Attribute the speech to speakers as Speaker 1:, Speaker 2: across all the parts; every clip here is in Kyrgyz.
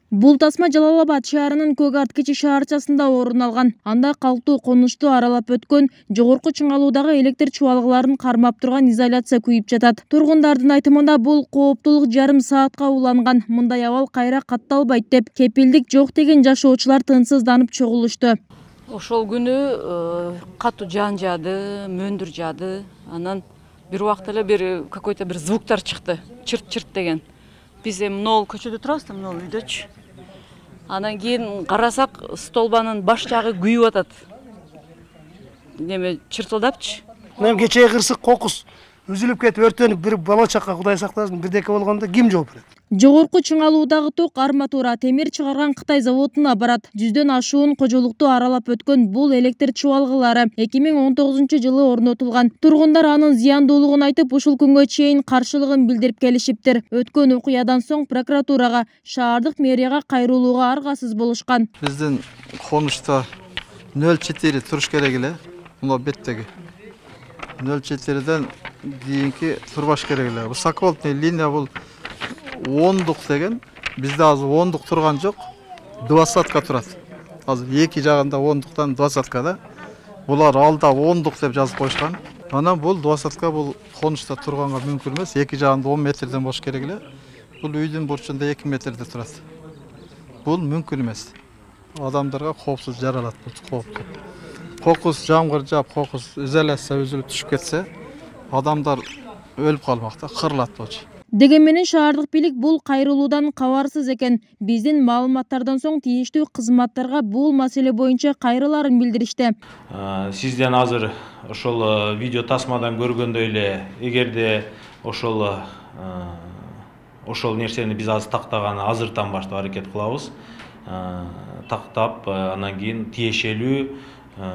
Speaker 1: Бул тасма Жалал-Абад шаарынын Көк Арт кичи шаарчасында орун алган. Анда калктуу конушту аралап өткөн жогорку чыңалуудагы электр чубалгыларын кармап турган изоляция күйүп жатат. Тургундардын айтымында бул кооптулук жарым саатка уланган. Мындай абал кайра катталбайт деп кепилдик жок деген жашоочулар тынчсызданып чогулушту.
Speaker 2: Ошол күнү катуу жан жаады, мөндүр жаады. Анан бир убакта эле бир какой-то бир звуктар чыкты. Чырт-чырт деген. Биз эми могул көчөдө турабыз да, могул үйдөчү. Анан кийин карасак, столбанын баш жагы күйүп атат. Неме чыртылдапчы.
Speaker 3: Мен кечээ кырсык кокус үзүлүп кетип өртөнүп бир бала чакка Кудай сактасын бирдеке болгондо ким жооп берет?
Speaker 1: Жогорку чыңалуудагы ток арматура темир чыгарган Кытай заводуна барат. 100дөн ашуун кожолукту аралап өткөн бул электр чубалгылары 2019-жылы орнотулган. Тургундар анын зыяндуулугун айтып, ушул күнгө чейин каршылыгын билдирип келишиптир. Өткөн окуядан соң прокуратурага, шаардык мэрияга кайрылууга аргасыз болушкан.
Speaker 4: Биздин конушта 0,4 туруш керек эле. Мына беттеги 0,4ден кийинки турбаш керек эле. Высоковольтный линия бул 10-дук деген, бизде азыр 10-дук турган жок, 20-ка турат. Азыр эки жагында 10-дуктан 20-ка да. Булар алда 10-дук деп жазып койушкан. Анан бул 20-ка бул конушта турганга мүмкүн эмес. Эки жагында 10 метрден болуш керек эле. Бул үйдүн бурчунда 2 метрде турат. Бул мүмкүн эмес. Адамдарга коопсуз жаралат бул коопту. Кокус жамгыр жаап, кокус изоляция үзүлүп түшүп кетсе, адамдар өлүп калмакта, кырылат болчу.
Speaker 1: Деген менен шаардык бийлик бул кайрылуудан кабарсыз экен. Биздин маалыматтардан соң тийиштүү кызматтарга бул маселе боюнча кайрыларын билдиришти.
Speaker 5: Сизден азыр ошол видео тасмадан көргөндөй эле, эгерде ошол нерсени биз азыр тактаганы азыртан баштап аракет кылабыз. Тактап, анан кийин тиешелүү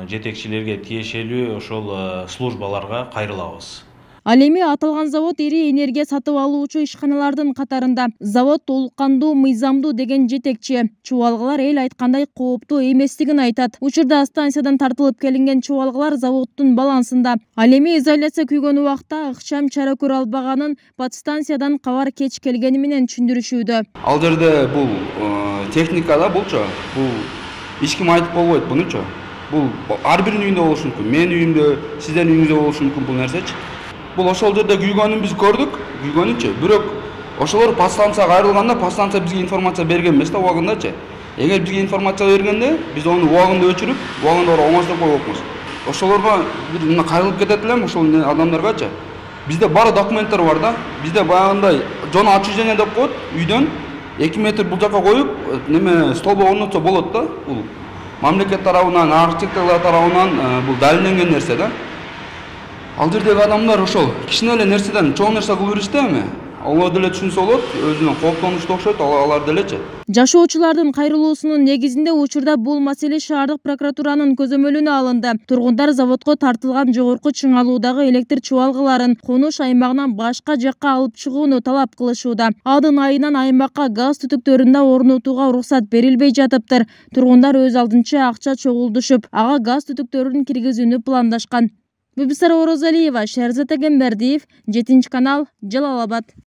Speaker 5: жетекчилерге тиешелүү ошол службаларга кайрылабыз.
Speaker 1: Ал эми аталган завод ири энергия сатып алуучу ишканалардын катарында. Завод толук кандуу, мыйзамдуу деген жетекчи. Чубалгылар эл айткандай кооптуу эместигин айтат. Учурда станциядан тартылып келинген чубалгылар заводдун балансында. Ал эми изоляция күйгөн убакта ыкчам чара көрө албаганын подстанциядан кабар кеч келгени менен түшүндүрүшүүдө.
Speaker 6: Ал жерде бул техникада булчу, бул эч ким айтып болбойт бунучу. Бул ар биринин үйүндө болушу мүмкүн. Менин үйүмдө, сиздердин үйүңүздө болушу мүмкүн бул нерсечи. Бул ошол жерде күйгөнүн биз көрдүк, күйгөнүнчү. Бирок ошолор подстанцияга айрылганда подстанция бизге информация берген эмес да убагындачы. Эгер бизге информация бергенде, биз аны убагында өчүрүп, убагында оңоштоп койгонбуз. Ошолорго бир мына кайрылып кетет элем ошол адамдаргачы. Бизде баары документтер бар да. Бизде баягындай жона отчуждение деп коет, үйдөн 2 метр бул жака коюп, неме столбо орнотсо болот да. Бул мамлекет тарабынан, архитекторлор тарабынан бул далилденген нерсе да. Ал жердеги адамдар ошол кичине эле нерседен чоң нерсе кылып беришти эми. Алар деле түшүнсө болот, өзүнө кооптонушту окшойт, алар делечи.
Speaker 1: Жашоочулардын кайрылуусунун негизинде учурда бул маселе шаардык прокуратуранын көзөмөлүнө алынды. Тургундар заводко тартылган жогорку чыңалуудагы электр чубалгыларын конуш аймагынан башка жакка алып чыгууну талап кылышууда. Адын айынан аймакка газ түтүктөрүндө орнотууга уруксат берилбей жатыптыр. Тургундар өз алдынча акча чогулдушуп, ага газ түтүктөрүн киргизүүнү пландашкан. Бибисара Орозалиева, Шерзат Эгембердиев, 7 канал, Жалал-Абад.